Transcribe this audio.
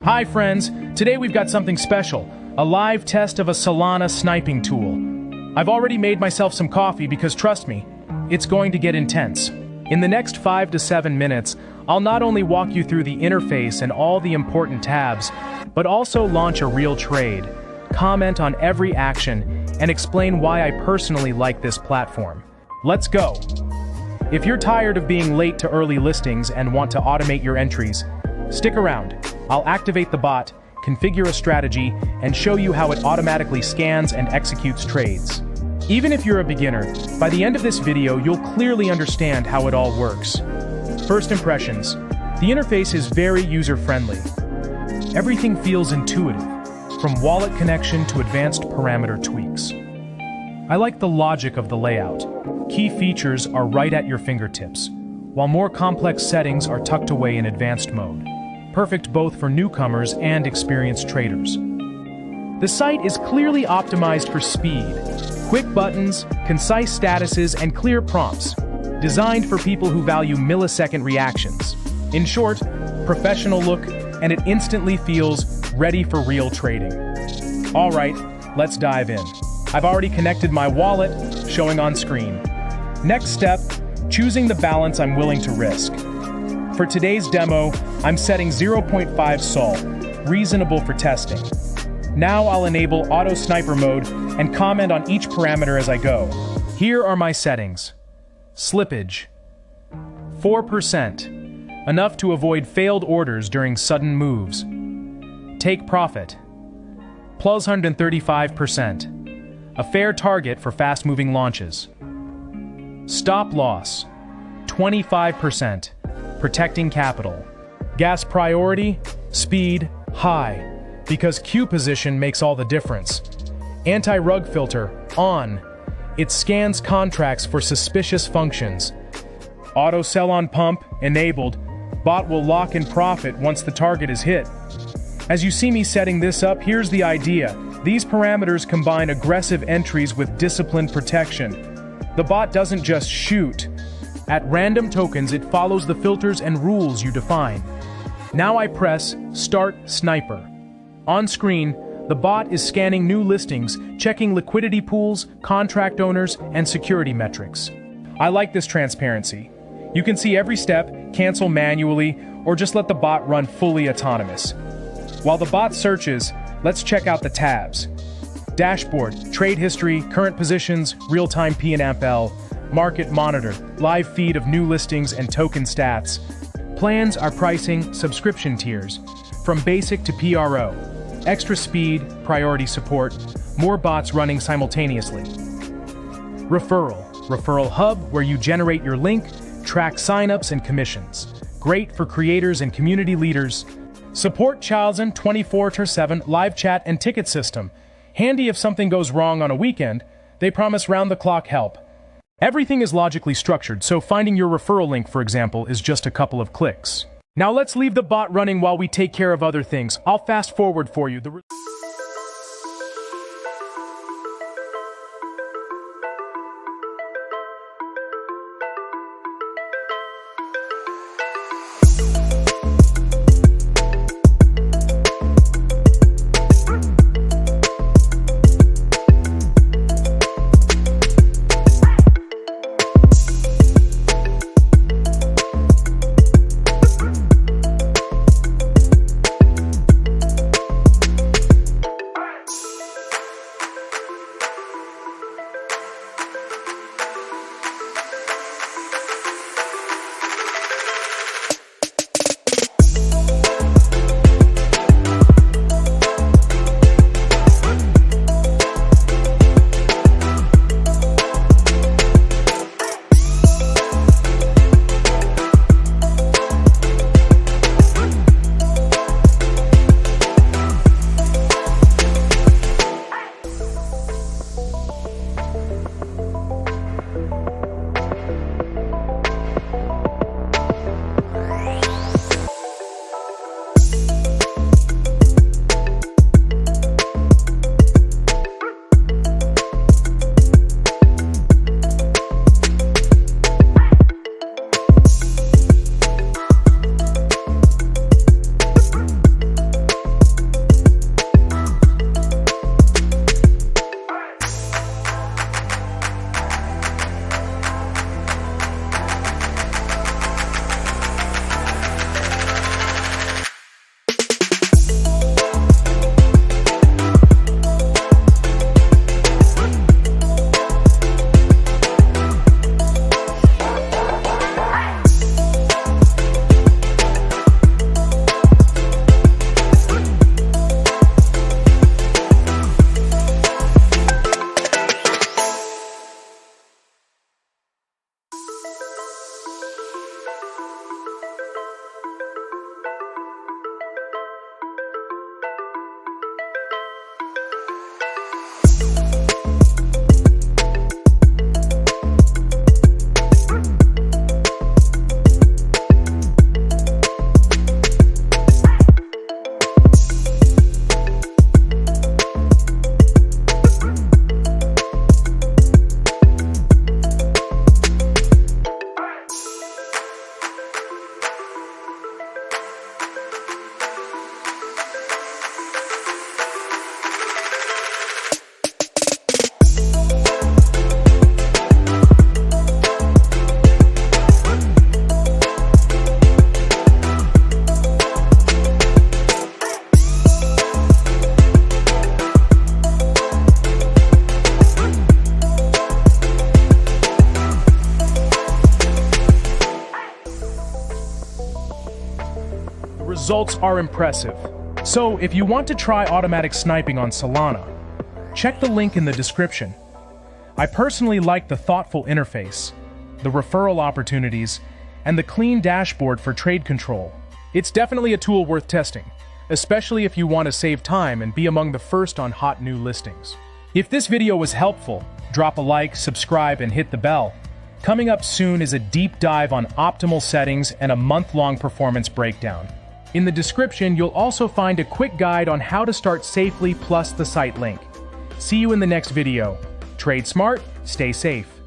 Hi friends, today we've got something special, a live test of a Solana sniping tool. I've already made myself some coffee because trust me, it's going to get intense. In the next 5 to 7 minutes, I'll not only walk you through the interface and all the important tabs, but also launch a real trade, comment on every action, and explain why I personally like this platform. Let's go! If you're tired of being late to early listings and want to automate your entries, stick around. I'll activate the bot, configure a strategy, and show you how it automatically scans and executes trades. Even if you're a beginner, by the end of this video you'll clearly understand how it all works. First impressions. The interface is very user-friendly. Everything feels intuitive, from wallet connection to advanced parameter tweaks. I like the logic of the layout. Key features are right at your fingertips, while more complex settings are tucked away in advanced mode. Perfect both for newcomers and experienced traders. The site is clearly optimized for speed, quick buttons, concise statuses, and clear prompts, designed for people who value millisecond reactions. In short, professional look, and it instantly feels ready for real trading. All right, let's dive in. I've already connected my wallet, showing on screen. Next step, choosing the balance I'm willing to risk. For today's demo, I'm setting 0.5 SOL, reasonable for testing. Now I'll enable Auto Sniper mode and comment on each parameter as I go. Here are my settings. Slippage, 4%, enough to avoid failed orders during sudden moves. Take profit, plus 135%, a fair target for fast-moving launches. Stop loss, 25%. Protecting capital. Gas priority, speed, high, because queue position makes all the difference. Anti-rug filter, on. It scans contracts for suspicious functions. Auto sell on pump, enabled. Bot will lock in profit once the target is hit. As you see me setting this up, here's the idea. These parameters combine aggressive entries with disciplined protection. The bot doesn't just shoot. At random tokens, it follows the filters and rules you define. Now I press Start Sniper. On screen, the bot is scanning new listings, checking liquidity pools, contract owners, and security metrics. I like this transparency. You can see every step, cancel manually, or just let the bot run fully autonomous. While the bot searches, let's check out the tabs. Dashboard, trade history, current positions, real-time P&L, market monitor, live feed of new listings and token stats. Plans are pricing subscription tiers, from basic to PRO, extra speed, priority support, more bots running simultaneously. Referral hub where you generate your link, track signups and commissions. Great for creators and community leaders. Support Chalzen 24/7 live chat and ticket system. Handy if something goes wrong on a weekend, they promise round-the-clock help. Everything is logically structured, so finding your referral link, for example, is just a couple of clicks. Now let's leave the bot running while we take care of other things. I'll fast forward for you. results are impressive. So, if you want to try automatic sniping on Solana, check the link in the description. I personally like the thoughtful interface, the referral opportunities, and the clean dashboard for trade control. It's definitely a tool worth testing, especially if you want to save time and be among the first on hot new listings. If this video was helpful, drop a like, subscribe, and hit the bell. Coming up soon is a deep dive on optimal settings and a month-long performance breakdown. In the description, you'll also find a quick guide on how to start safely plus the site link. See you in the next video. Trade smart, stay safe.